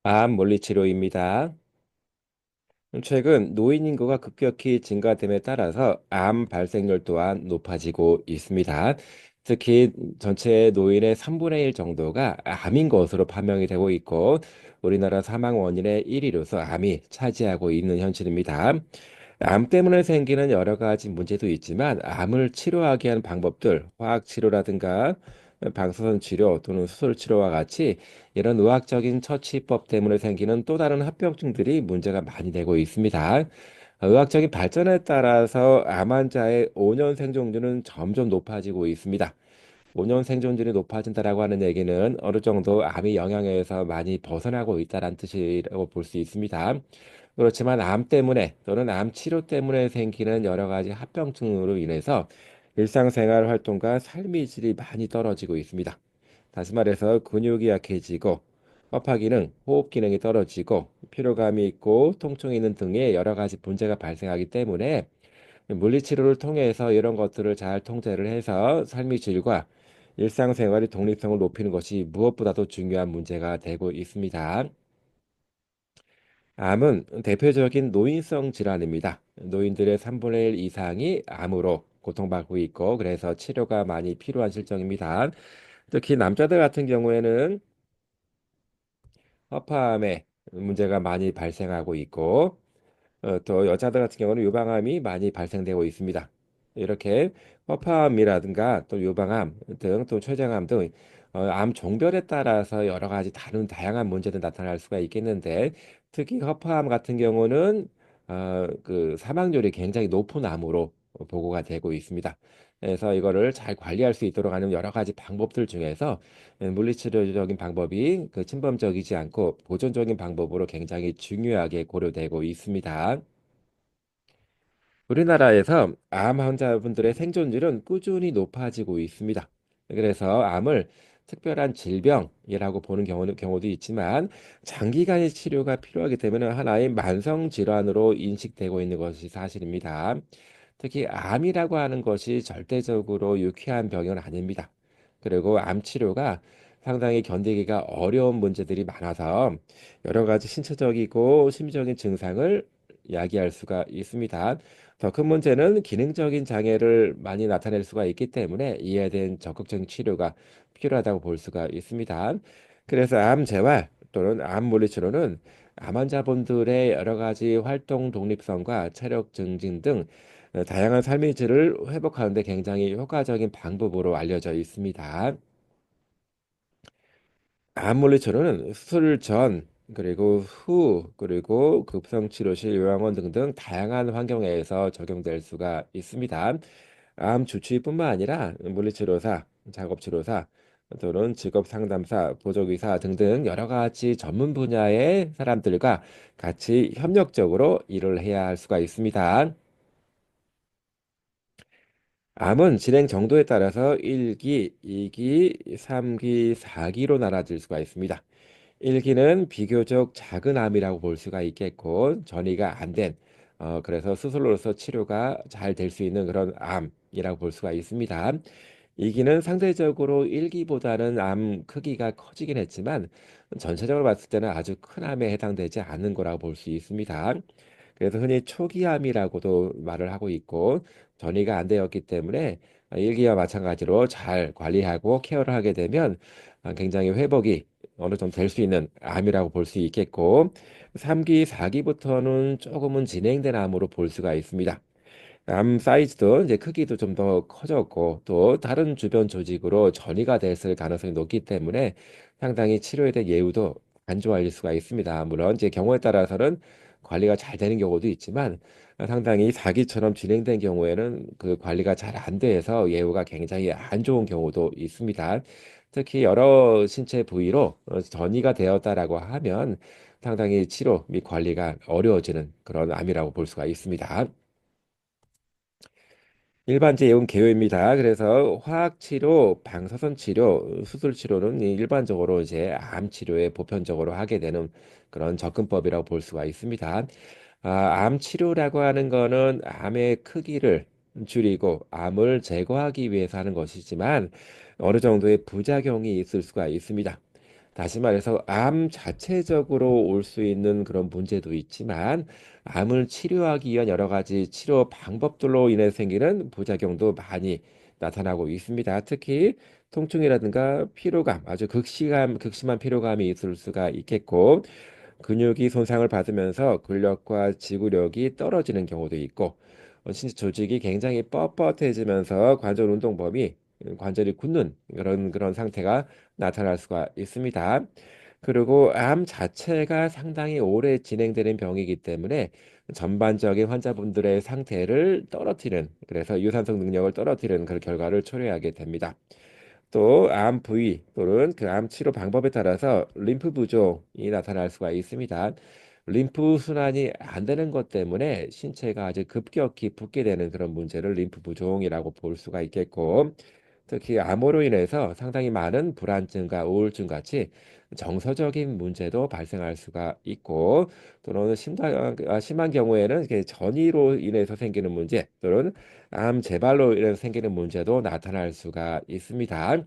암 물리치료입니다. 최근 노인 인구가 급격히 증가됨에 따라서 암 발생률 또한 높아지고 있습니다. 특히 전체 노인의 3분의 1 정도가 암인 것으로 판명이 되고 있고, 우리나라 사망 원인의 1위로서 암이 차지하고 있는 현실입니다. 암 때문에 생기는 여러 가지 문제도 있지만, 암을 치료하기 위한 방법들, 화학 치료라든가 방사선 치료 또는 수술 치료와 같이 이런 의학적인 처치법 때문에 생기는 또 다른 합병증들이 문제가 많이 되고 있습니다. 의학적인 발전에 따라서 암 환자의 5년 생존율은 점점 높아지고 있습니다. 5년 생존율이 높아진다라고 하는 얘기는 어느 정도 암의 영향에서 많이 벗어나고 있다는 뜻이라고 볼 수 있습니다. 그렇지만 암 때문에 또는 암 치료 때문에 생기는 여러 가지 합병증으로 인해서 일상생활 활동과 삶의 질이 많이 떨어지고 있습니다. 다시 말해서 근육이 약해지고 허파 기능, 호흡 기능이 떨어지고 피로감이 있고 통증이 있는 등의 여러 가지 문제가 발생하기 때문에 물리치료를 통해서 이런 것들을 잘 통제를 해서 삶의 질과 일상생활의 독립성을 높이는 것이 무엇보다도 중요한 문제가 되고 있습니다. 암은 대표적인 노인성 질환입니다. 노인들의 3분의 1 이상이 암으로 고통받고 있고, 그래서 치료가 많이 필요한 실정입니다. 특히 남자들 같은 경우에는 허파암에 문제가 많이 발생하고 있고, 또 여자들 같은 경우는 유방암이 많이 발생되고 있습니다. 이렇게 허파암이라든가 또 유방암 등 또 췌장암 등 암 종별에 따라서 여러 가지 다른 다양한 문제도 나타날 수가 있겠는데, 특히 허파암 같은 경우는 그 사망률이 굉장히 높은 암으로 보고가 되고 있습니다. 그래서 이거를 잘 관리할 수 있도록 하는 여러 가지 방법들 중에서 물리치료적인 방법이 그 침범적이지 않고 보존적인 방법으로 굉장히 중요하게 고려되고 있습니다. 우리나라에서 암 환자분들의 생존율은 꾸준히 높아지고 있습니다. 그래서 암을 특별한 질병이라고 보는 경우도 있지만, 장기간의 치료가 필요하기 때문에 하나의 만성 질환으로 인식되고 있는 것이 사실입니다. 특히 암이라고 하는 것이 절대적으로 유쾌한 병은 아닙니다. 그리고 암 치료가 상당히 견디기가 어려운 문제들이 많아서 여러 가지 신체적이고 심리적인 증상을 야기할 수가 있습니다. 더 큰 문제는 기능적인 장애를 많이 나타낼 수가 있기 때문에 이에 대한 적극적인 치료가 필요하다고 볼 수가 있습니다. 그래서 암 재활 또는 암 물리치료는 암 환자분들의 여러 가지 활동 독립성과 체력 증진 등 다양한 삶의 질을 회복하는 데 굉장히 효과적인 방법으로 알려져 있습니다. 암 물리치료는 수술 전, 그리고 후, 그리고 급성치료실, 요양원 등등 다양한 환경에서 적용될 수가 있습니다. 암 주치의뿐만 아니라 물리치료사, 작업치료사, 또는 직업상담사, 보조기사 등등 여러 가지 전문 분야의 사람들과 같이 협력적으로 일을 해야 할 수가 있습니다. 암은 진행 정도에 따라서 1기, 2기, 3기, 4기로 나눠질 수가 있습니다. 1기는 비교적 작은 암이라고 볼 수가 있겠고, 전이가 안 된, 그래서 수술로서 치료가 잘 될 수 있는 그런 암이라고 볼 수가 있습니다. 2기는 상대적으로 1기보다는 암 크기가 커지긴 했지만, 전체적으로 봤을 때는 아주 큰 암에 해당되지 않는 거라고 볼 수 있습니다. 그래서 흔히 초기암이라고도 말을 하고 있고, 전이가 안 되었기 때문에 1기와 마찬가지로 잘 관리하고 케어를 하게 되면 굉장히 회복이 어느 정도 될 수 있는 암이라고 볼 수 있겠고, 3기, 4기부터는 조금은 진행된 암으로 볼 수가 있습니다. 암 사이즈도 이제 크기도 좀 더 커졌고, 또 다른 주변 조직으로 전이가 됐을 가능성이 높기 때문에 상당히 치료에 대한 예후도 안 좋아질 수가 있습니다. 물론 이제 경우에 따라서는 관리가 잘 되는 경우도 있지만, 상당히 사기처럼 진행된 경우에는 그 관리가 잘 안 돼서 예후가 굉장히 안 좋은 경우도 있습니다. 특히 여러 신체 부위로 전이가 되었다라고 하면 상당히 치료 및 관리가 어려워지는 그런 암이라고 볼 수가 있습니다. 일반제 예방 개요입니다. 그래서 화학 치료, 방사선 치료, 수술 치료는 일반적으로 이제 암 치료에 보편적으로 하게 되는 그런 접근법이라고 볼 수가 있습니다. 암 치료라고 하는 거는 암의 크기를 줄이고 암을 제거하기 위해서 하는 것이지만 어느 정도의 부작용이 있을 수가 있습니다. 다시 말해서 암 자체적으로 올 수 있는 그런 문제도 있지만 암을 치료하기 위한 여러 가지 치료 방법들로 인해 생기는 부작용도 많이 나타나고 있습니다. 특히 통증이라든가 피로감, 아주 극심한 피로감이 있을 수가 있겠고, 근육이 손상을 받으면서 근력과 지구력이 떨어지는 경우도 있고, 신체 조직이 굉장히 뻣뻣해지면서 관절 운동 범위, 관절이 굳는 그런 상태가 나타날 수가 있습니다. 그리고 암 자체가 상당히 오래 진행되는 병이기 때문에 전반적인 환자분들의 상태를 떨어뜨리는, 그래서 유산소 능력을 떨어뜨리는 그런 결과를 초래하게 됩니다. 또 암 부위 또는 그 암 치료 방법에 따라서 림프 부종이 나타날 수가 있습니다. 림프 순환이 안 되는 것 때문에 신체가 아주 급격히 붓게 되는 그런 문제를 림프 부종이라고 볼 수가 있겠고, 특히 암으로 인해서 상당히 많은 불안증과 우울증 같이 정서적인 문제도 발생할 수가 있고, 또는 심한 경우에는 이게 전이로 인해서 생기는 문제 또는 암 재발로 인해서 생기는 문제도 나타날 수가 있습니다.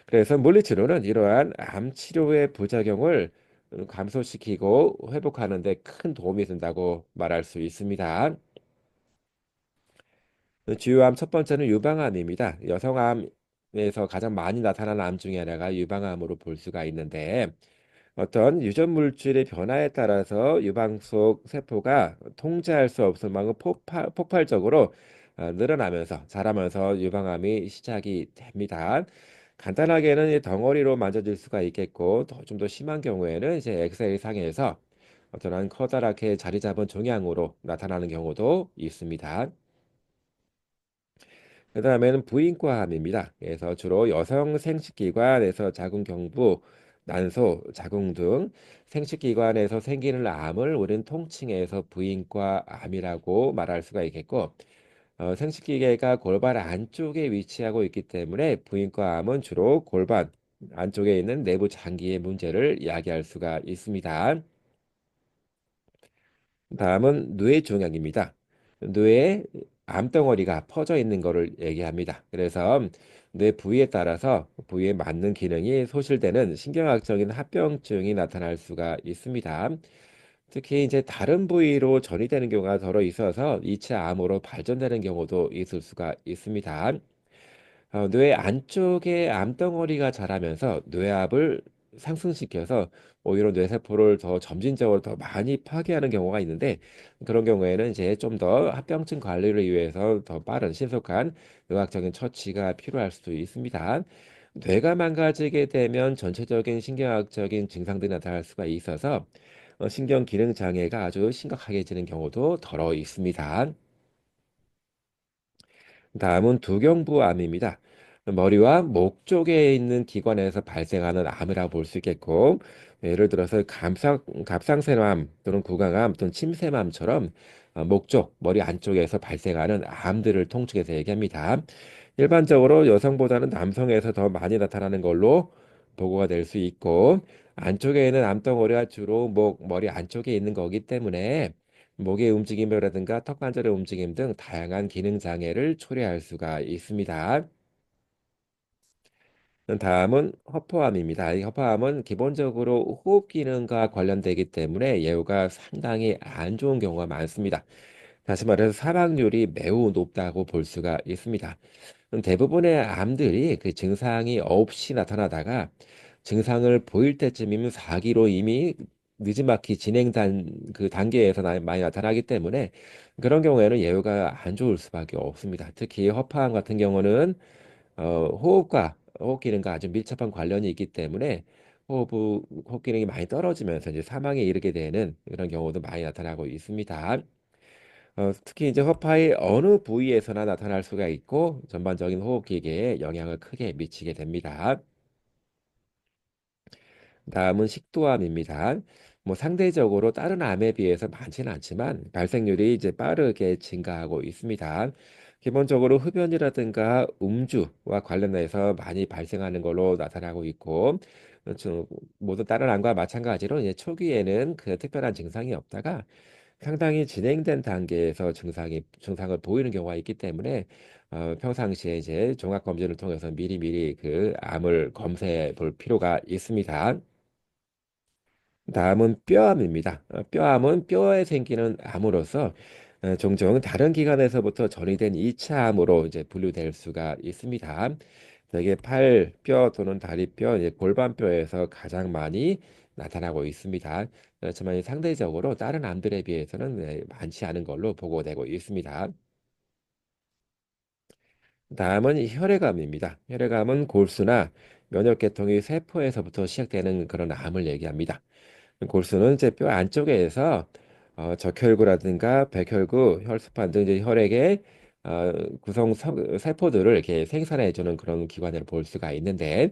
그래서 물리치료는 이러한 암 치료의 부작용을 감소시키고 회복하는 데 큰 도움이 된다고 말할 수 있습니다. 주요암 첫 번째는 유방암입니다. 여성암에서 가장 많이 나타나는 암 중에 하나가 유방암으로 볼 수가 있는데, 어떤 유전 물질의 변화에 따라서 유방 속 세포가 통제할 수 없을 만큼 폭발적으로 늘어나면서 자라면서 유방암이 시작이 됩니다. 간단하게는 이 덩어리로 만져질 수가 있겠고, 좀 더 심한 경우에는 이제 엑스레이 상에서 어떠한 커다랗게 자리 잡은 종양으로 나타나는 경우도 있습니다. 그 다음에는 부인과암입니다. 그래서 주로 여성 생殖기관에서 자궁 경부, 난소, 자궁 등 생殖기관에서 생기는 암을 우리는 통칭해서 부인과암이라고 말할 수가 있겠고, 생殖기계가 골반 안쪽에 위치하고 있기 때문에 부인과암은 주로 골반 안쪽에 있는 내부 장기의 문제를 이야기할 수가 있습니다. 다음은 뇌종양입니다. 뇌에 암덩어리가 퍼져 있는 것을 얘기합니다. 그래서 뇌 부위에 따라서 부위에 맞는 기능이 소실되는 신경학적인 합병증이 나타날 수가 있습니다. 특히 이제 다른 부위로 전이되는 경우가 더러 있어서 2차 암으로 발전되는 경우도 있을 수가 있습니다. 뇌 안쪽에 암덩어리가 자라면서 뇌압을 상승시켜서 오히려 뇌세포를 더 점진적으로 더 많이 파괴하는 경우가 있는데, 그런 경우에는 이제 좀 더 합병증 관리를 위해서 더 빠른 신속한 의학적인 처치가 필요할 수도 있습니다. 뇌가 망가지게 되면 전체적인 신경학적인 증상들이 나타날 수가 있어서 신경 기능 장애가 아주 심각하게지는 경우도 더러 있습니다. 다음은 두경부암입니다. 머리와 목 쪽에 있는 기관에서 발생하는 암이라고 볼 수 있겠고, 예를 들어서 갑상선암 또는 구강암 또는 침샘암처럼 목 쪽, 머리 안쪽에서 발생하는 암들을 통칭해서 얘기합니다. 일반적으로 여성보다는 남성에서 더 많이 나타나는 걸로 보고가 될 수 있고, 안쪽에 있는 암덩어리가 주로 머리 안쪽에 있는 거기 때문에 목의 움직임이라든가 턱 관절의 움직임 등 다양한 기능 장애를 초래할 수가 있습니다. 다음은 허파암입니다. 이 허파암은 기본적으로 호흡 기능과 관련되기 때문에 예후가 상당히 안 좋은 경우가 많습니다. 다시 말해서 사망률이 매우 높다고 볼 수가 있습니다. 대부분의 암들이 그 증상이 없이 나타나다가 증상을 보일 때쯤이면 사기로 이미 느지막이 진행된 그 단계에서 많이 나타나기 때문에 그런 경우에는 예후가 안 좋을 수밖에 없습니다. 특히 허파암 같은 경우는 호흡 기능과 아주 밀접한 관련이 있기 때문에 호흡 기능이 많이 떨어지면서 이제 사망에 이르게 되는 그런 경우도 많이 나타나고 있습니다. 특히 이제 허파의 어느 부위에서나 나타날 수가 있고 전반적인 호흡기계에 영향을 크게 미치게 됩니다. 다음은 식도암입니다. 뭐 상대적으로 다른 암에 비해서 많지는 않지만 발생률이 이제 빠르게 증가하고 있습니다. 기본적으로 흡연이라든가 음주와 관련해서 많이 발생하는 걸로 나타나고 있고, 모든 다른 암과 마찬가지로 이제 초기에는 그 특별한 증상이 없다가 상당히 진행된 단계에서 증상을 보이는 경우가 있기 때문에 평상시에 이제 종합 검진을 통해서 미리미리 그 암을 검사해 볼 필요가 있습니다. 다음은 뼈암입니다. 뼈암은 뼈에 생기는 암으로서 종종 다른 기관에서부터 전이된 2차 암으로 이제 분류될 수가 있습니다. 대개 팔, 뼈 또는 다리뼈, 이제 골반뼈에서 가장 많이 나타나고 있습니다. 그렇지만 상대적으로 다른 암들에 비해서는 많지 않은 걸로 보고되고 있습니다. 다음은 혈액암입니다. 혈액암은 골수나 면역계통의 세포에서부터 시작되는 그런 암을 얘기합니다. 골수는 이제 뼈 안쪽에서 적혈구라든가 백혈구, 혈소판 등 이제 혈액의 구성 세포들을 이렇게 생산해주는 그런 기관을 볼 수가 있는데,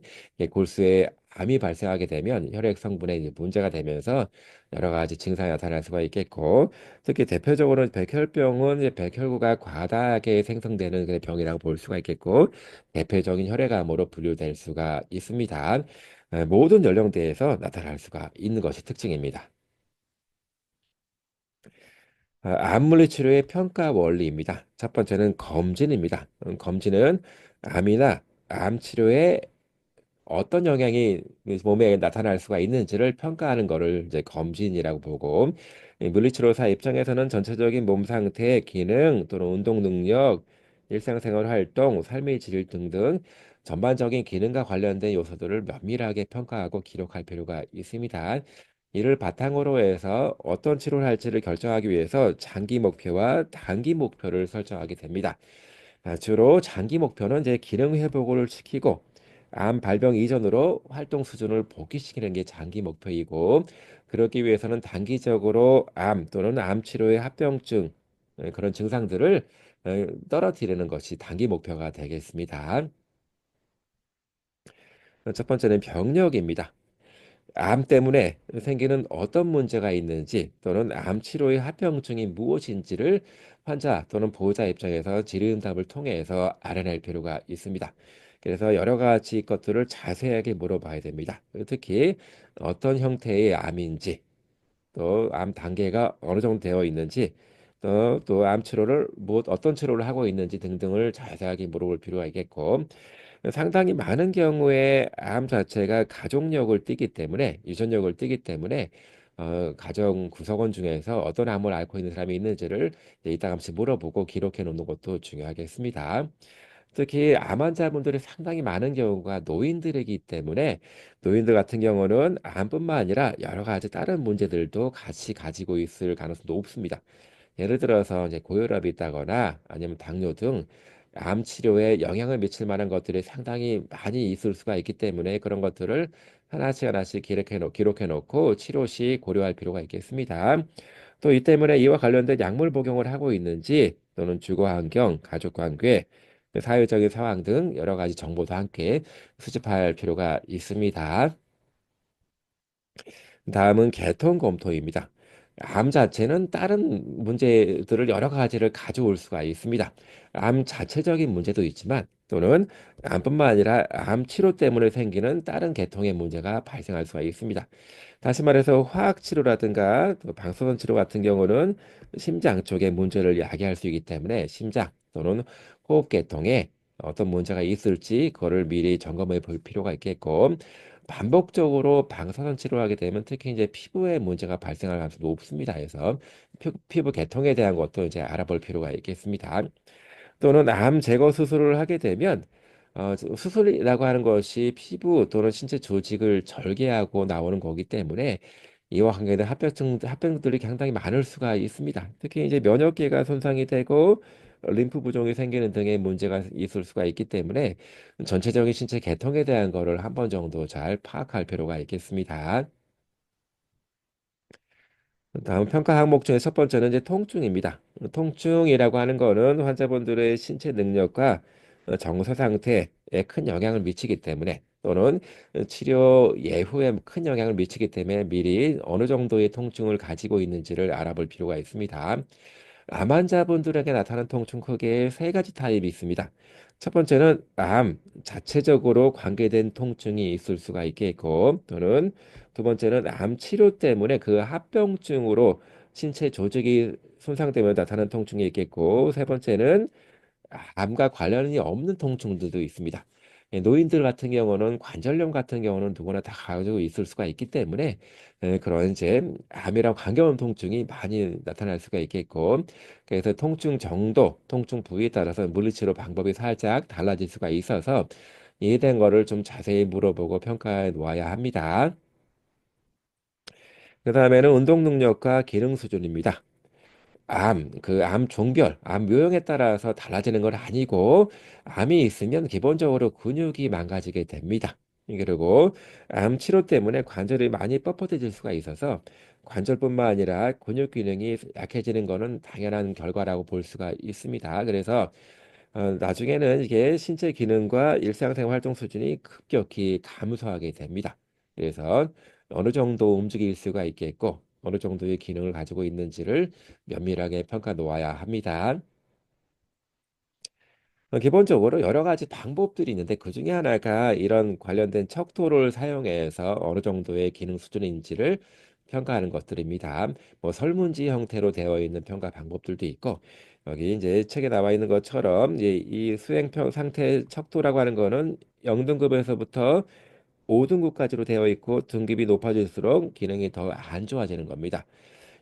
골수에 암이 발생하게 되면 혈액 성분에 이제 문제가 되면서 여러 가지 증상이 나타날 수가 있겠고, 특히 대표적으로 백혈병은 이제 백혈구가 과다하게 생성되는 그런 병이라고 볼 수가 있겠고, 대표적인 혈액암으로 분류될 수가 있습니다. 모든 연령대에서 나타날 수가 있는 것이 특징입니다. 암물리 치료의 평가 원리입니다. 첫 번째는 검진입니다. 검진은 암이나 암 치료에 어떤 영향이 몸에 나타날 수가 있는지를 평가하는 것을 이제 검진이라고 보고, 이 물리치료사 입장에서는 전체적인 몸 상태, 기능 또는 운동 능력, 일상생활 활동, 삶의 질 등등 전반적인 기능과 관련된 요소들을 면밀하게 평가하고 기록할 필요가 있습니다. 이를 바탕으로 해서 어떤 치료를 할지를 결정하기 위해서 장기 목표와 단기 목표를 설정하게 됩니다. 주로 장기 목표는 이제 기능 회복을 시키고 암 발병 이전으로 활동 수준을 복귀시키는 게 장기 목표이고, 그러기 위해서는 단기적으로 암 또는 암 치료의 합병증 그런 증상들을 떨어뜨리는 것이 단기 목표가 되겠습니다. 첫 번째는 병력입니다. 암 때문에 생기는 어떤 문제가 있는지 또는 암 치료의 합병증이 무엇인지를 환자 또는 보호자 입장에서 질의응답을 통해서 알아낼 필요가 있습니다. 그래서 여러 가지 것들을 자세하게 물어봐야 됩니다. 특히 어떤 형태의 암인지, 또 암 단계가 어느 정도 되어 있는지, 또 암 치료를 어떤 치료를 하고 있는지 등등을 자세하게 물어볼 필요가 있겠고, 상당히 많은 경우에 암 자체가 가족력을 띠기 때문에 유전력을 띠기 때문에 가정 구성원 중에서 어떤 암을 앓고 있는 사람이 있는지를 이제 이따금씩 물어보고 기록해 놓는 것도 중요하겠습니다. 특히 암 환자분들이 상당히 많은 경우가 노인들이기 때문에 노인들 같은 경우는 암뿐만 아니라 여러 가지 다른 문제들도 같이 가지고 있을 가능성도 높습니다. 예를 들어서 이제 고혈압이 있다거나 아니면 당뇨 등 암 치료에 영향을 미칠 만한 것들이 상당히 많이 있을 수가 있기 때문에 그런 것들을 하나씩 하나씩 기록해 놓고 치료 시 고려할 필요가 있겠습니다. 또 이 때문에 이와 관련된 약물 복용을 하고 있는지 또는 주거 환경, 가족 관계, 사회적인 상황 등 여러 가지 정보도 함께 수집할 필요가 있습니다. 다음은 개통 검토입니다. 암 자체는 다른 문제들을 여러 가지를 가져올 수가 있습니다. 암 자체적인 문제도 있지만 또는 암뿐만 아니라 암 치료 때문에 생기는 다른 계통의 문제가 발생할 수가 있습니다. 다시 말해서 화학 치료라든가 또 방사선 치료 같은 경우는 심장 쪽에 문제를 야기할 수 있기 때문에 심장 또는 호흡 계통에 어떤 문제가 있을지 그거를 미리 점검해 볼 필요가 있겠고, 반복적으로 방사선 치료하게 되면 특히 이제 피부에 문제가 발생할 가능성이 높습니다. 그래서 피부 계통에 대한 것도 이제 알아볼 필요가 있겠습니다. 또는 암 제거 수술을 하게 되면 수술이라고 하는 것이 피부 또는 신체 조직을 절개하고 나오는 거기 때문에 이와 관계된 합병들이 상당히 많을 수가 있습니다. 특히 이제 면역계가 손상이 되고 림프 부종이 생기는 등의 문제가 있을 수가 있기 때문에 전체적인 신체 계통에 대한 거를 한 번 정도 잘 파악할 필요가 있겠습니다. 다음 평가 항목 중에 첫 번째는 이제 통증입니다. 통증이라고 하는 거는 환자분들의 신체 능력과 정서 상태에 큰 영향을 미치기 때문에 또는 치료 예후에 큰 영향을 미치기 때문에 미리 어느 정도의 통증을 가지고 있는지를 알아볼 필요가 있습니다. 암 환자분들에게 나타나는 통증 크게 세 가지 타입이 있습니다. 첫 번째는 암 자체적으로 관계된 통증이 있을 수가 있겠고, 또는 두 번째는 암 치료 때문에 그 합병증으로 신체 조직이 손상되면 나타나는 통증이 있겠고, 세 번째는 암과 관련이 없는 통증들도 있습니다. 노인들 같은 경우는 관절염 같은 경우는 누구나 다 가지고 있을 수가 있기 때문에 그런 이제 암이랑 관계염 통증이 많이 나타날 수가 있겠고 그래서 통증 정도, 통증 부위에 따라서 물리치료 방법이 살짝 달라질 수가 있어서 이에 대한 거를 좀 자세히 물어보고 평가해 놓아야 합니다. 그 다음에는 운동 능력과 기능 수준입니다. 암 종별, 암 묘형에 따라서 달라지는 건 아니고, 암이 있으면 기본적으로 근육이 망가지게 됩니다. 그리고 암 치료 때문에 관절이 많이 뻣뻣해질 수가 있어서 관절뿐만 아니라 근육 기능이 약해지는 것은 당연한 결과라고 볼 수가 있습니다. 그래서 나중에는 이게 신체 기능과 일상생활 활동 수준이 급격히 감소하게 됩니다. 그래서 어느 정도 움직일 수가 있겠고, 어느 정도의 기능을 가지고 있는지를 면밀하게 평가 놓아야 합니다. 기본적으로 여러 가지 방법들이 있는데 그 중에 하나가 이런 관련된 척도를 사용해서 어느 정도의 기능 수준인지를 평가하는 것들입니다. 뭐 설문지 형태로 되어 있는 평가 방법들도 있고 여기 이제 책에 나와 있는 것처럼 이 수행평 상태 척도라고 하는 거는 0등급에서부터 5등급까지로 되어 있고 등급이 높아질수록 기능이 더 안 좋아지는 겁니다.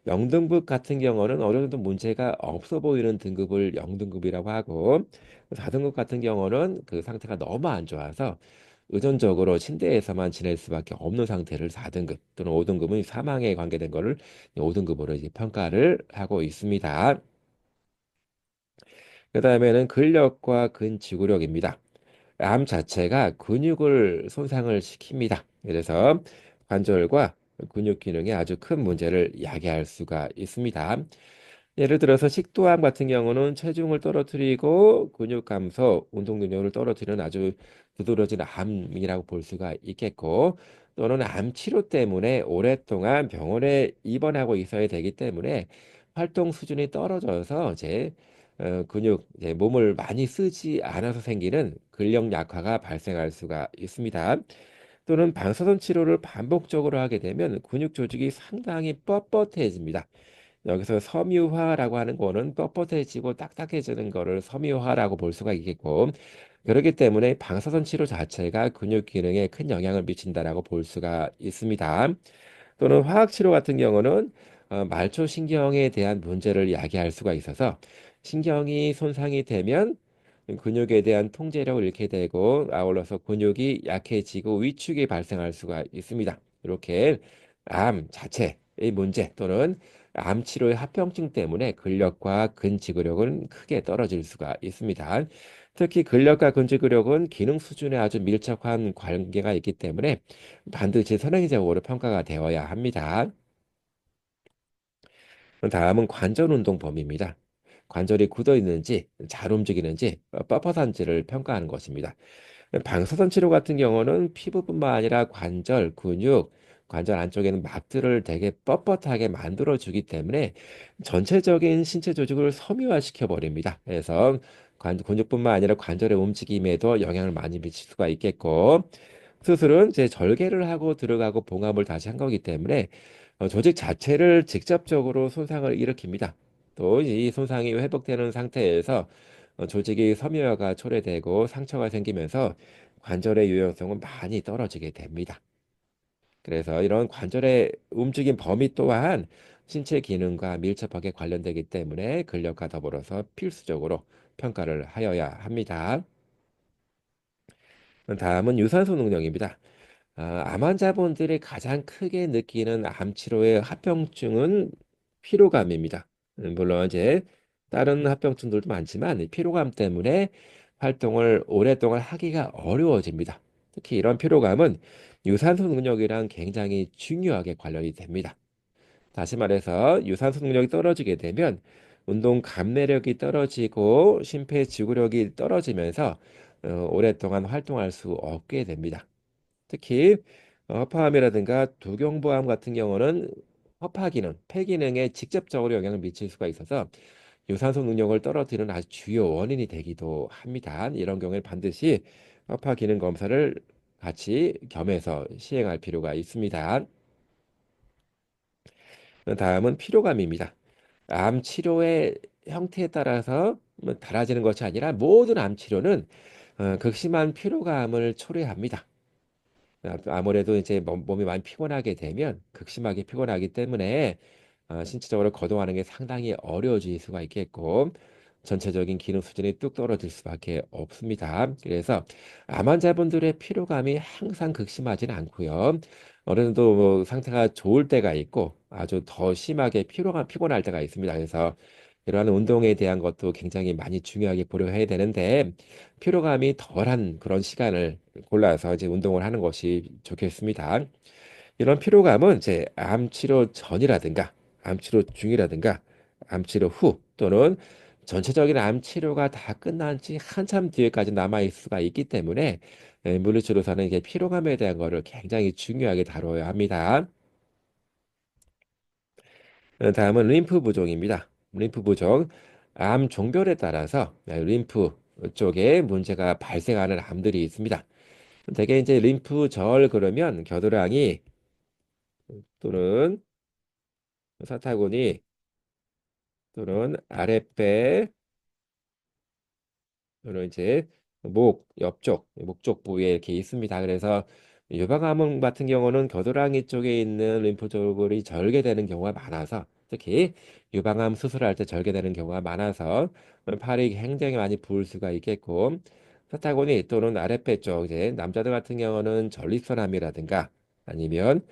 0등급 같은 경우는 어느 정도 문제가 없어 보이는 등급을 0등급이라고 하고 4등급 같은 경우는 그 상태가 너무 안 좋아서 의존적으로 침대에서만 지낼 수밖에 없는 상태를 4등급 또는 5등급은 사망에 관계된 거를 5등급으로 이제 평가를 하고 있습니다. 그다음에는 근력과 근지구력입니다. 암 자체가 근육을 손상을 시킵니다. 그래서 관절과 근육 기능에 아주 큰 문제를 야기할 수가 있습니다. 예를 들어서 식도암 같은 경우는 체중을 떨어뜨리고 근육 감소, 운동 능력을 떨어뜨리는 아주 두드러진 암이라고 볼 수가 있겠고 또는 암 치료 때문에 오랫동안 병원에 입원하고 있어야 되기 때문에 활동 수준이 떨어져서 근육, 이제 몸을 많이 쓰지 않아서 생기는 근력 약화가 발생할 수가 있습니다. 또는 방사선 치료를 반복적으로 하게 되면 근육 조직이 상당히 뻣뻣해집니다. 여기서 섬유화라고 하는 거는 뻣뻣해지고 딱딱해지는 거를 섬유화라고 볼 수가 있겠고 그렇기 때문에 방사선 치료 자체가 근육 기능에 큰 영향을 미친다라고 볼 수가 있습니다. 또는 화학 치료 같은 경우는 말초 신경에 대한 문제를 야기할 수가 있어서 신경이 손상이 되면 근육에 대한 통제력을 잃게 되고 아울러서 근육이 약해지고 위축이 발생할 수가 있습니다. 이렇게 암 자체의 문제 또는 암 치료의 합병증 때문에 근력과 근지구력은 크게 떨어질 수가 있습니다. 특히 근력과 근지구력은 기능 수준에 아주 밀접한 관계가 있기 때문에 반드시 선행적으로 평가가 되어야 합니다. 다음은 관절 운동 범위입니다. 관절이 굳어 있는지, 잘 움직이는지, 뻣뻣한지를 평가하는 것입니다. 방사선 치료 같은 경우는 피부뿐만 아니라 관절, 근육, 관절 안쪽에는 막들을 되게 뻣뻣하게 만들어 주기 때문에 전체적인 신체 조직을 섬유화시켜 버립니다. 그래서 근육뿐만 아니라 관절의 움직임에도 영향을 많이 미칠 수가 있겠고 수술은 제 절개를 하고 들어가고 봉합을 다시 한 거기 때문에 조직 자체를 직접적으로 손상을 일으킵니다. 또 이 손상이 회복되는 상태에서 조직이 섬유화가 초래되고 상처가 생기면서 관절의 유연성은 많이 떨어지게 됩니다. 그래서 이런 관절의 움직임 범위 또한 신체 기능과 밀접하게 관련되기 때문에 근력과 더불어서 필수적으로 평가를 하여야 합니다. 다음은 유산소 능력입니다. 암 환자분들이 가장 크게 느끼는 암 치료의 합병증은 피로감입니다. 물론 이제 다른 합병증들도 많지만 이 피로감 때문에 활동을 오랫동안 하기가 어려워집니다. 특히 이런 피로감은 유산소 능력이랑 굉장히 중요하게 관련이 됩니다. 다시 말해서 유산소 능력이 떨어지게 되면 운동 감내력이 떨어지고 심폐지구력이 떨어지면서 오랫동안 활동할 수 없게 됩니다. 특히 허파암이라든가 두경부암 같은 경우는 허파 기능, 폐 기능에 직접적으로 영향을 미칠 수가 있어서 유산소 능력을 떨어뜨리는 아주 주요 원인이 되기도 합니다. 이런 경우에 반드시 허파 기능 검사를 같이 겸해서 시행할 필요가 있습니다. 다음은 피로감입니다. 암 치료의 형태에 따라서 뭐 달라지는 것이 아니라 모든 암 치료는 극심한 피로감을 초래합니다. 아무래도 이제 몸이 많이 피곤하게 되면 극심하게 피곤하기 때문에 신체적으로 거동하는 게 상당히 어려워질 수가 있겠고 전체적인 기능 수준이 뚝 떨어질 수밖에 없습니다. 그래서 암 환자분들의 피로감이 항상 극심하지는 않고요. 어느 정도 뭐 상태가 좋을 때가 있고 아주 더 심하게 피곤할 때가 있습니다. 그래서 이러한 운동에 대한 것도 굉장히 많이 중요하게 고려해야 되는데 피로감이 덜한 그런 시간을 골라서 이제 운동을 하는 것이 좋겠습니다. 이런 피로감은 이제 암 치료 전이라든가 암 치료 중이라든가 암 치료 후 또는 전체적인 암 치료가 다 끝난 지 한참 뒤에까지 남아 있을 수가 있기 때문에 물리치료사는 이게 피로감에 대한 거를 굉장히 중요하게 다뤄야 합니다. 다음은 림프 부종입니다. 림프 부종, 암 종별에 따라서 림프 쪽에 문제가 발생하는 암들이 있습니다. 대개 이제 림프절 그러면 겨드랑이 또는 사타구니 또는 아랫배 또는 이제 목 옆쪽 목 쪽 부위에 이렇게 있습니다. 그래서 유방암 같은 경우는 겨드랑이 쪽에 있는 림프절이 절개되는 경우가 많아서 특히 유방암 수술할 때 절개되는 경우가 많아서 팔이 굉장히 많이 부을 수가 있겠고 사타구니 또는 아랫배 쪽 이제 남자들 같은 경우는 전립선암이라든가 아니면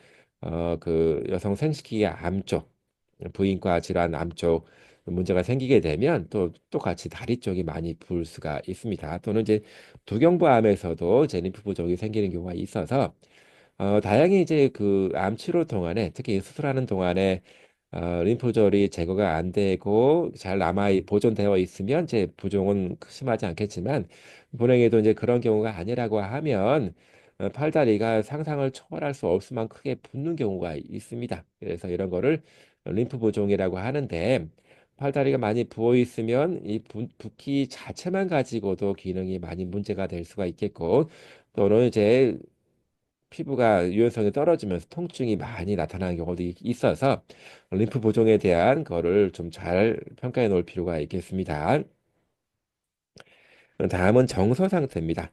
그 여성 생식기 암 쪽 부인과 질환 암 쪽 문제가 생기게 되면 또 똑같이 다리 쪽이 많이 부을 수가 있습니다. 또는 이제 두경부암에서도 이제 림프 부종이 생기는 경우가 있어서 다행히 이제 그 암 치료 동안에 특히 수술하는 동안에 림프절이 제거가 안 되고 잘 보존되어 있으면 이제 부종은 심하지 않겠지만 불행히도 이제 그런 경우가 아니라고 하면 팔다리가 상상을 초월할 수 없을 만큼 크게 붓는 경우가 있습니다. 그래서 이런 거를 림프 부종이라고 하는데 팔다리가 많이 부어 있으면 이 붓기 자체만 가지고도 기능이 많이 문제가 될 수가 있겠고 또는 이제 피부가 유연성이 떨어지면서 통증이 많이 나타나는 경우도 있어서 림프 보종에 대한 거를 좀 잘 평가해 놓을 필요가 있겠습니다. 다음은 정서 상태입니다.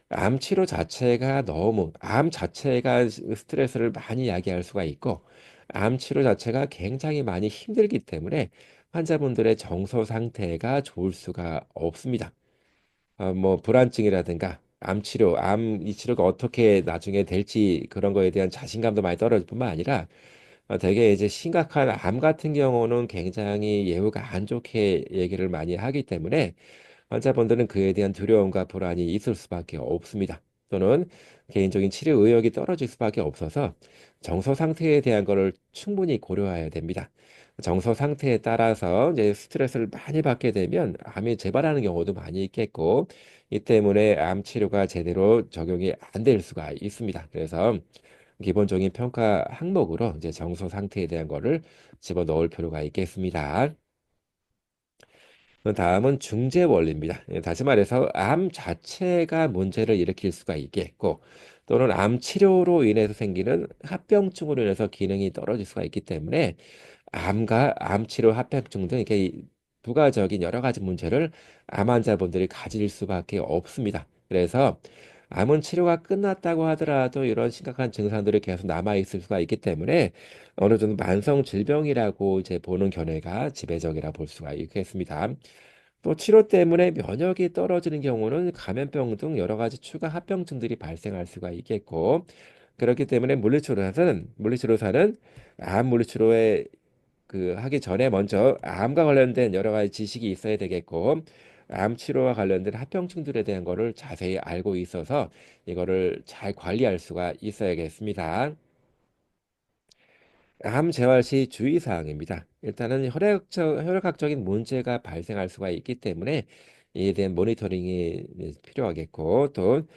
암 치료 자체가 너무 암 자체가 스트레스를 많이 야기할 수가 있고 암 치료 자체가 굉장히 많이 힘들기 때문에 환자분들의 정서 상태가 좋을 수가 없습니다. 뭐 불안증이라든가 암 이 치료가 어떻게 나중에 될지 그런 거에 대한 자신감도 많이 떨어질 뿐만 아니라 되게 이제 심각한 암 같은 경우는 굉장히 예후가 안 좋게 얘기를 많이 하기 때문에 환자분들은 그에 대한 두려움과 불안이 있을 수밖에 없습니다. 또는 개인적인 치료 의욕이 떨어질 수밖에 없어서 정서 상태에 대한 거를 충분히 고려해야 됩니다. 정서 상태에 따라서 이제 스트레스를 많이 받게 되면 암이 재발하는 경우도 많이 있겠고, 이 때문에 암 치료가 제대로 적용이 안 될 수가 있습니다. 그래서 기본적인 평가 항목으로 이제 정서 상태에 대한 거를 집어넣을 필요가 있겠습니다. 그 다음은 중재 원리입니다. 다시 말해서 암 자체가 문제를 일으킬 수가 있겠고 또는 암 치료로 인해서 생기는 합병증으로 인해서 기능이 떨어질 수가 있기 때문에 암과 암 치료 합병증 등 이렇게 부가적인 여러 가지 문제를 암 환자분들이 가질 수밖에 없습니다. 그래서 암은 치료가 끝났다고 하더라도 이런 심각한 증상들이 계속 남아 있을 수가 있기 때문에 어느 정도 만성 질병이라고 이제 보는 견해가 지배적이라 볼 수가 있겠습니다. 또 치료 때문에 면역이 떨어지는 경우는 감염병 등 여러 가지 추가 합병증들이 발생할 수가 있겠고 그렇기 때문에 물리치료사는 암 물리치료에 그 하기 전에 먼저 암과 관련된 여러 가지 지식이 있어야 되겠고 암 치료와 관련된 합병증들에 대한 거를 자세히 알고 있어서 이거를 잘 관리할 수가 있어야겠습니다. 암 재활 시 주의사항입니다. 일단은 혈액학적인 문제가 발생할 수가 있기 때문에 이에 대한 모니터링이 필요하겠고 또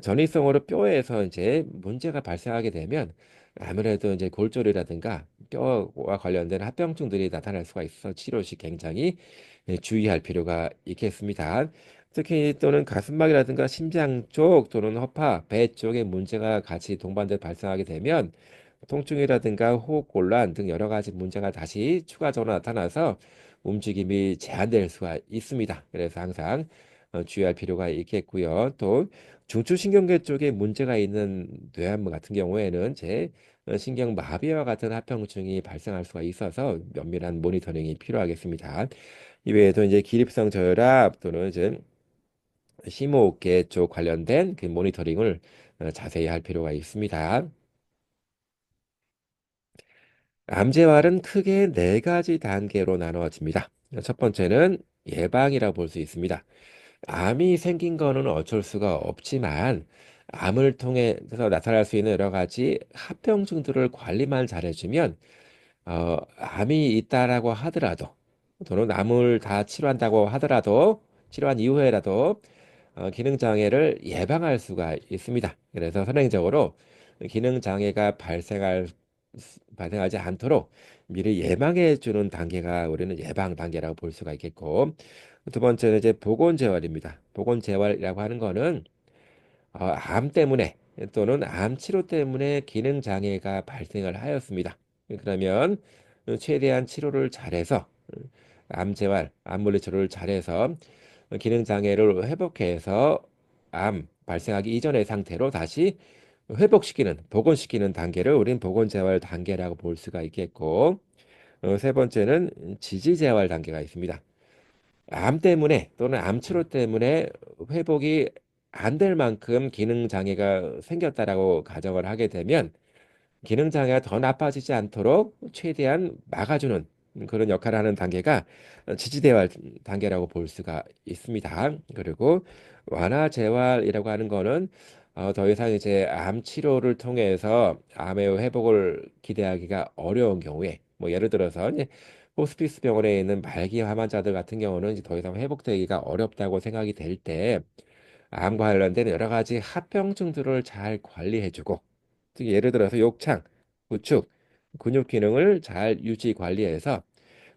전이성으로 뼈에서 이제 문제가 발생하게 되면 아무래도 이제 골절이라든가 뼈와 관련된 합병증들이 나타날 수가 있어서 치료 시 굉장히 주의할 필요가 있겠습니다. 특히 또는 가슴막이라든가 심장 쪽 또는 허파, 배 쪽에 문제가 같이 동반돼 발생하게 되면 통증이라든가 호흡곤란 등 여러 가지 문제가 다시 추가적으로 나타나서 움직임이 제한될 수가 있습니다. 그래서 항상 주의할 필요가 있겠고요. 또 중추신경계 쪽에 문제가 있는 뇌암 같은 경우에는 제 신경 마비와 같은 합병증이 발생할 수가 있어서 면밀한 모니터링이 필요하겠습니다. 이외에도 이제 기립성 저혈압 또는 이제 심호흡계 쪽 관련된 그 모니터링을 자세히 할 필요가 있습니다. 암 재활은 크게 네 가지 단계로 나누어집니다. 첫 번째는 예방이라 볼 수 있습니다. 암이 생긴 거는 어쩔 수가 없지만 암을 통해서 나타날 수 있는 여러 가지 합병증들을 관리만 잘해주면 암이 있다라고 하더라도 또는 암을 다 치료한다고 하더라도 치료한 이후에라도 기능 장애를 예방할 수가 있습니다. 그래서 선행적으로 기능 장애가 발생하지 않도록 미리 예방해 주는 단계가 우리는 예방 단계라고 볼 수가 있겠고, 두 번째는 이제 보건 재활입니다. 보건 재활이라고 하는 거는 암 때문에 또는 암 치료 때문에 기능 장애가 발생을 하였습니다. 그러면 최대한 치료를 잘해서 암 재활, 암 물리 치료를 잘해서 기능 장애를 회복해서 암 발생하기 이전의 상태로 다시 회복시키는, 복원시키는 단계를 우린 복원 재활 단계라고 볼 수가 있겠고, 세 번째는 지지 재활 단계가 있습니다. 암 때문에 또는 암 치료 때문에 회복이 안 될 만큼 기능 장애가 생겼다라고 가정을 하게 되면 기능 장애가 더 나빠지지 않도록 최대한 막아주는 그런 역할을 하는 단계가 지지대활 단계라고 볼 수가 있습니다. 그리고 완화 재활이라고 하는 거는 더 이상 이제 암 치료를 통해서 암의 회복을 기대하기가 어려운 경우에 뭐 예를 들어서 이제 호스피스 병원에 있는 말기 암 환자들 같은 경우는 이제 더 이상 회복되기가 어렵다고 생각이 될 때 암과 관련된 여러 가지 합병증들을 잘 관리해주고 즉 예를 들어서 욕창, 구축, 근육 기능을 잘 유지 관리해서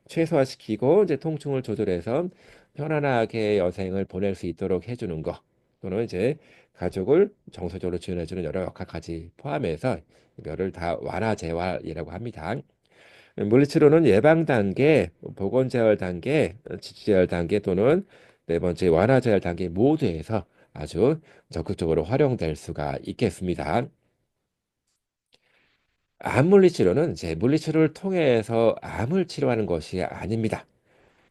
최소화시키고 이제 통증을 조절해서 편안하게 여생을 보낼 수 있도록 해주는 거 또는 이제 가족을 정서적으로 지원해주는 여러 역할까지 포함해서 이거를 다 완화 재활이라고 합니다. 물리치료는 예방 단계, 보건 재활 단계, 지지 재활 단계 또는 네 번째 완화 재활 단계 모두에서 아주 적극적으로 활용될 수가 있겠습니다. 암 물리치료는 이제 물리치료를 통해서 암을 치료하는 것이 아닙니다.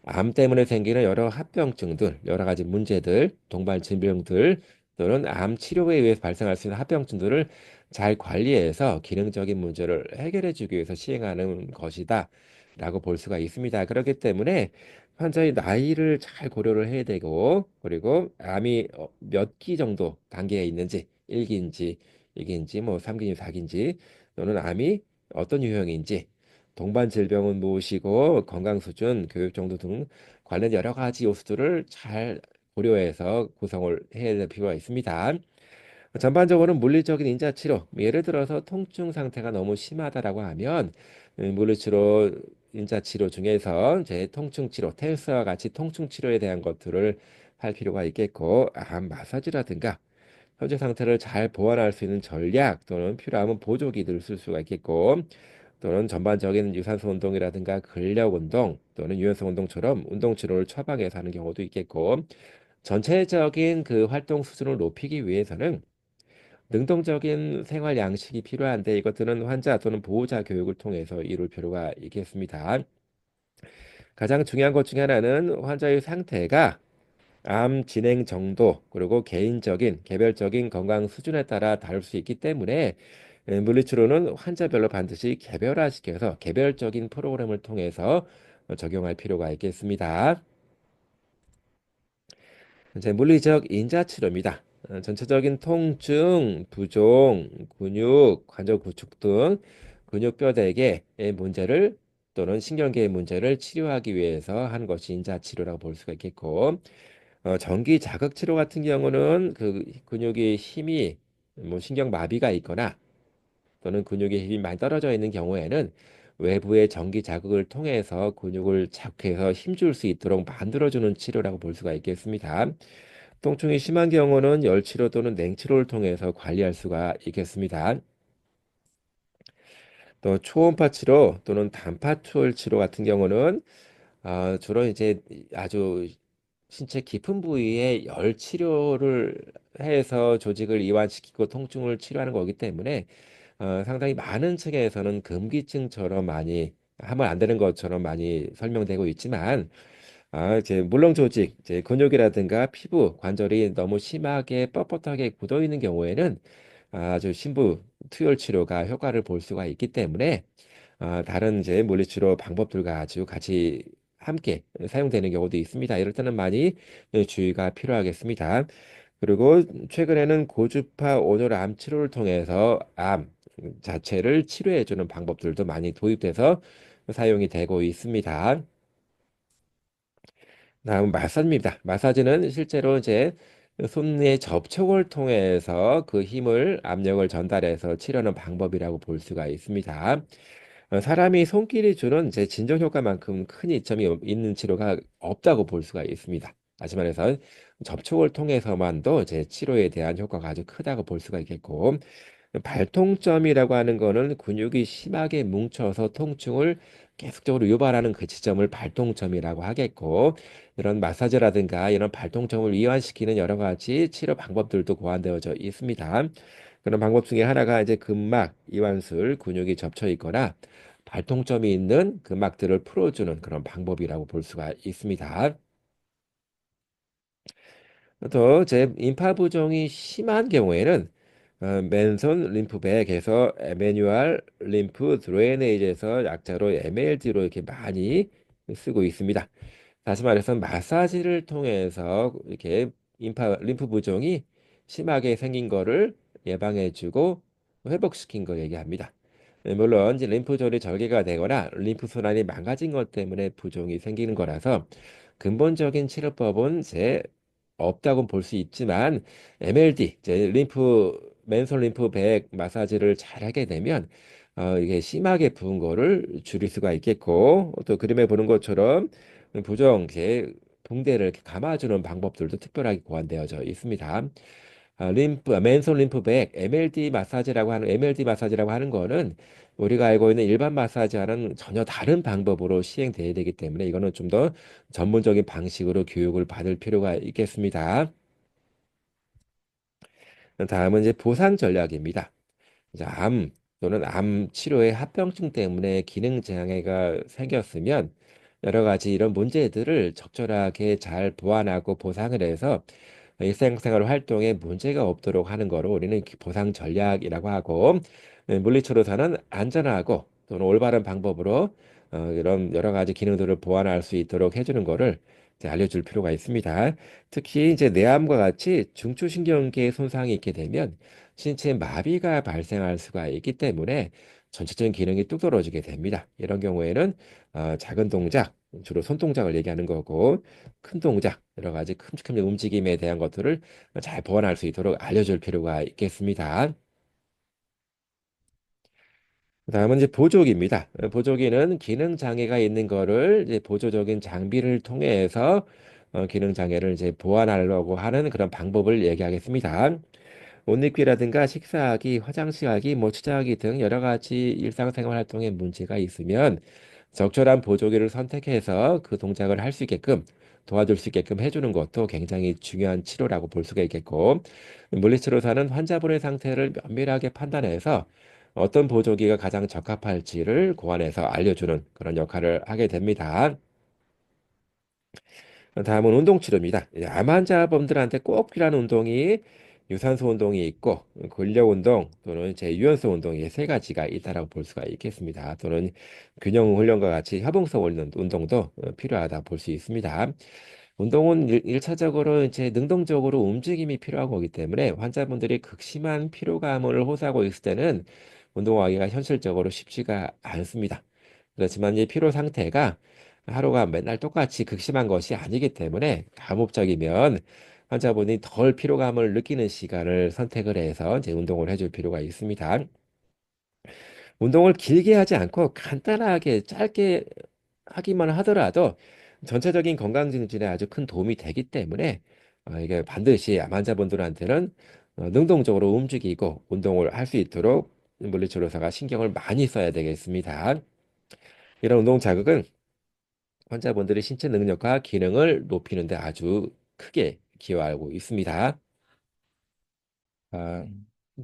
암 때문에 생기는 여러 합병증들, 여러 가지 문제들, 동반 질병들 또는 암 치료에 의해서 발생할 수 있는 합병증들을 잘 관리해서 기능적인 문제를 해결해 주기 위해서 시행하는 것이다. 라고 볼 수가 있습니다. 그렇기 때문에 환자의 나이를 잘 고려를 해야 되고, 그리고 암이 몇 기 정도 단계에 있는지, 1기인지, 2기인지, 뭐 3기인지, 4기인지, 또는 암이 어떤 유형인지, 동반 질병은 무엇이고 건강 수준, 교육 정도 등 관련 여러 가지 요소들을 잘 고려해서 구성을 해야 될 필요가 있습니다. 전반적으로는 물리적인 인자 치료, 예를 들어서 통증 상태가 너무 심하다라고 하면 물리치료 인자 치료 중에서 이제 통증 치료, 텔스와 같이 통증 치료에 대한 것들을 할 필요가 있겠고, 암 마사지라든가 현재 상태를 잘 보완할 수 있는 전략 또는 필요하면 보조기들을 쓸 수가 있겠고, 또는 전반적인 유산소 운동이라든가 근력 운동 또는 유연성 운동처럼 운동 치료를 처방해서 하는 경우도 있겠고, 전체적인 그 활동 수준을 높이기 위해서는 능동적인 생활 양식이 필요한데 이것들은 환자 또는 보호자 교육을 통해서 이룰 필요가 있겠습니다. 가장 중요한 것 중에 하나는 환자의 상태가 암 진행 정도 그리고 개인적인 개별적인 건강 수준에 따라 다를 수 있기 때문에 물리치료는 환자별로 반드시 개별화시켜서 개별적인 프로그램을 통해서 적용할 필요가 있겠습니다. 이제 물리적 인자치료입니다. 전체적인 통증, 부종, 근육, 관절 구축 등 근육뼈대의 문제를 또는 신경계의 문제를 치료하기 위해서 하는 것이 인자치료라고 볼 수가 있겠고, 전기 자극 치료 같은 경우는 그 근육의 힘이 뭐 신경 마비가 있거나 또는 근육의 힘이 많이 떨어져 있는 경우에는 외부의 전기 자극을 통해서 근육을 자극해서 힘줄 수 있도록 만들어주는 치료라고 볼 수가 있겠습니다. 통증이 심한 경우는 열치료 또는 냉치료를 통해서 관리할 수가 있겠습니다. 또 초음파 치료 또는 단파 초월 치료 같은 경우는 주로 이제 아주 신체 깊은 부위에 열 치료를 해서 조직을 이완시키고 통증을 치료하는 거기 때문에 상당히 많은 책에서는 금기증처럼 많이 하면 안 되는 것처럼 많이 설명되고 있지만 이제 물렁 조직, 이제 근육이라든가 피부, 관절이 너무 심하게 뻣뻣하게 굳어 있는 경우에는 아주 심부 투여 치료가 효과를 볼 수가 있기 때문에 다른 이제 물리치료 방법들과 아주 같이 함께 사용되는 경우도 있습니다. 이럴 때는 많이 주의가 필요하겠습니다. 그리고 최근에는 고주파 온열 암 치료를 통해서 암 자체를 치료해주는 방법들도 많이 도입돼서 사용이 되고 있습니다. 다음 마사지입니다. 마사지는 실제로 이제 손의 접촉을 통해서 그 힘을 압력을 전달해서 치료하는 방법이라고 볼 수가 있습니다. 사람이 손길이 주는 이제 진정 효과만큼 큰 이점이 있는 치료가 없다고 볼 수가 있습니다. 다시 말해서 접촉을 통해서만도 이제 치료에 대한 효과가 아주 크다고 볼 수가 있겠고 발통점이라고 하는 거는 근육이 심하게 뭉쳐서 통증을 계속적으로 유발하는 그 지점을 발통점이라고 하겠고 이런 마사지라든가 이런 발통점을 이완시키는 여러 가지 치료 방법들도 고안되어져 있습니다. 그런 방법 중에 하나가 이제 근막, 이완술, 근육이 접쳐 있거나 발통점이 있는 근막들을 풀어주는 그런 방법이라고 볼 수가 있습니다. 또 제 임파 부종이 심한 경우에는 맨손 림프백에서 에메뉴얼 림프 드레이네이지에서 약자로 MLD로 이렇게 많이 쓰고 있습니다. 다시 말해서 마사지를 통해서 이렇게 임파 림프 부종이 심하게 생긴 거를 예방해주고 회복시킨 거 얘기합니다. 물론 이제 림프절이 절개가 되거나 림프 순환이 망가진 것 때문에 부종이 생기는 거라서 근본적인 치료법은 제 없다고 볼 수 있지만 MLD, 이제 맨솔 림프백 마사지를 잘 하게 되면 이게 심하게 부은 거를 줄일 수가 있겠고 또 그림에 보는 것처럼 부종, 이제 붕대를 이렇게 감아주는 방법들도 특별하게 고안되어져 있습니다. 맨솔 림프백 MLD 마사지라고 하는 거는 우리가 알고 있는 일반 마사지와는 전혀 다른 방법으로 시행돼야 되기 때문에 이거는 좀 더 전문적인 방식으로 교육을 받을 필요가 있겠습니다. 다음은 이제 보상 전략입니다. 이제 암 또는 암 치료의 합병증 때문에 기능 장애가 생겼으면 여러 가지 이런 문제들을 적절하게 잘 보완하고 보상을 해서 일상생활 활동에 문제가 없도록 하는 거로 우리는 보상 전략이라고 하고 물리치료사는 안전하고 또는 올바른 방법으로 이런 여러 가지 기능들을 보완할 수 있도록 해주는 거를 이제 알려줄 필요가 있습니다. 특히 이제 뇌암과 같이 중추신경계에 손상이 있게 되면 신체 마비가 발생할 수가 있기 때문에 전체적인 기능이 뚝 떨어지게 됩니다. 이런 경우에는 작은 동작, 주로 손동작을 얘기하는 거고 큰 동작, 여러 가지 큼직한 움직임에 대한 것들을 잘 보완할 수 있도록 알려줄 필요가 있겠습니다. 다음은 이제 보조기입니다. 보조기는 기능 장애가 있는 거를 이제 보조적인 장비를 통해서 기능 장애를 이제 보완하려고 하는 그런 방법을 얘기하겠습니다. 옷 입기라든가 식사하기, 화장실 가기, 뭐 취장하기 등 여러 가지 일상생활 활동에 문제가 있으면 적절한 보조기를 선택해서 그 동작을 할 수 있게끔 도와줄 수 있게끔 해주는 것도 굉장히 중요한 치료라고 볼 수가 있겠고 물리치료사는 환자분의 상태를 면밀하게 판단해서 어떤 보조기가 가장 적합할지를 고안해서 알려주는 그런 역할을 하게 됩니다. 다음은 운동 치료입니다. 암 환자분들한테 꼭 필요한 운동이 유산소 운동이 있고 근력 운동 또는 제 유연성 운동이 세 가지가 있다라고 볼 수가 있겠습니다. 또는 균형 훈련과 같이 협응성 운동도 필요하다 볼 수 있습니다. 운동은 일차적으로 이제 능동적으로 움직임이 필요한 거기 때문에 환자분들이 극심한 피로감을 호소하고 있을 때는 운동하기가 현실적으로 쉽지가 않습니다. 그렇지만 이 피로 상태가 하루가 맨날 똑같이 극심한 것이 아니기 때문에 가급적이면 환자분이 덜 피로감을 느끼는 시간을 선택을 해서 이제 운동을 해줄 필요가 있습니다. 운동을 길게 하지 않고 간단하게 짧게 하기만 하더라도 전체적인 건강 증진에 아주 큰 도움이 되기 때문에 이게 반드시 암 환자분들한테는 능동적으로 움직이고 운동을 할 수 있도록 물리치료사가 신경을 많이 써야 되겠습니다. 이런 운동 자극은 환자분들의 신체 능력과 기능을 높이는 데 아주 크게 기여하고 있습니다. 아,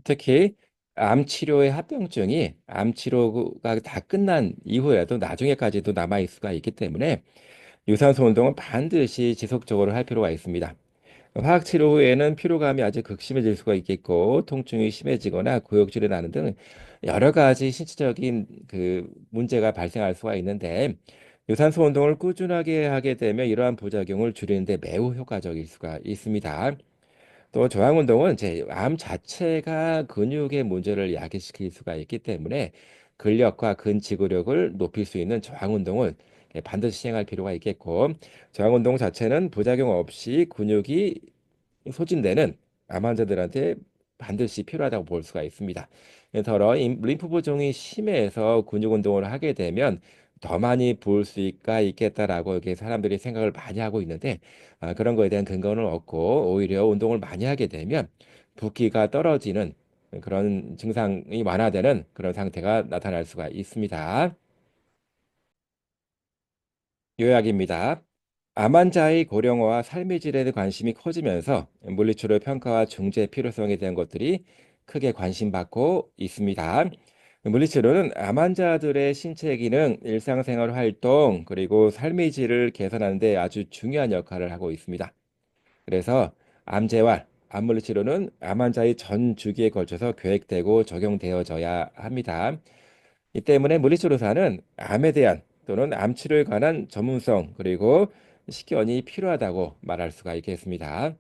특히 암 치료의 합병증이 암 치료가 다 끝난 이후에도 나중에까지도 남아있을 수가 있기 때문에 유산소 운동은 반드시 지속적으로 할 필요가 있습니다. 화학 치료 후에는 피로감이 아주 극심해질 수가 있겠고 통증이 심해지거나 구역질이 나는 등 여러 가지 신체적인 그 문제가 발생할 수가 있는데 유산소 운동을 꾸준하게 하게 되면 이러한 부작용을 줄이는 데 매우 효과적일 수가 있습니다. 또 저항 운동은 제 암 자체가 근육의 문제를 야기시킬 수가 있기 때문에 근력과 근지구력을 높일 수 있는 저항 운동은 반드시 시행할 필요가 있겠고 저항 운동 자체는 부작용 없이 근육이 소진되는 암 환자들한테 반드시 필요하다고 볼 수가 있습니다. 더러 림프 부종이 심해서 근육 운동을 하게 되면 더 많이 부을 수가 있겠다라고 이렇게 사람들이 생각을 많이 하고 있는데 그런 거에 대한 근거는 없고 오히려 운동을 많이 하게 되면 붓기가 떨어지는 그런 증상이 완화되는 그런 상태가 나타날 수가 있습니다. 요약입니다. 암 환자의 고령화와 삶의 질에 대한 관심이 커지면서 물리치료 평가와 중재 필요성에 대한 것들이 크게 관심받고 있습니다. 물리치료는 암 환자들의 신체 기능, 일상생활 활동, 그리고 삶의 질을 개선하는 데 아주 중요한 역할을 하고 있습니다. 그래서 암재활, 암물리치료는 암 환자의 전 주기에 걸쳐서 계획되고 적용되어져야 합니다. 이 때문에 물리치료사는 암에 대한 또는 암 치료에 관한 전문성 그리고 식견이 필요하다고 말할 수가 있겠습니다.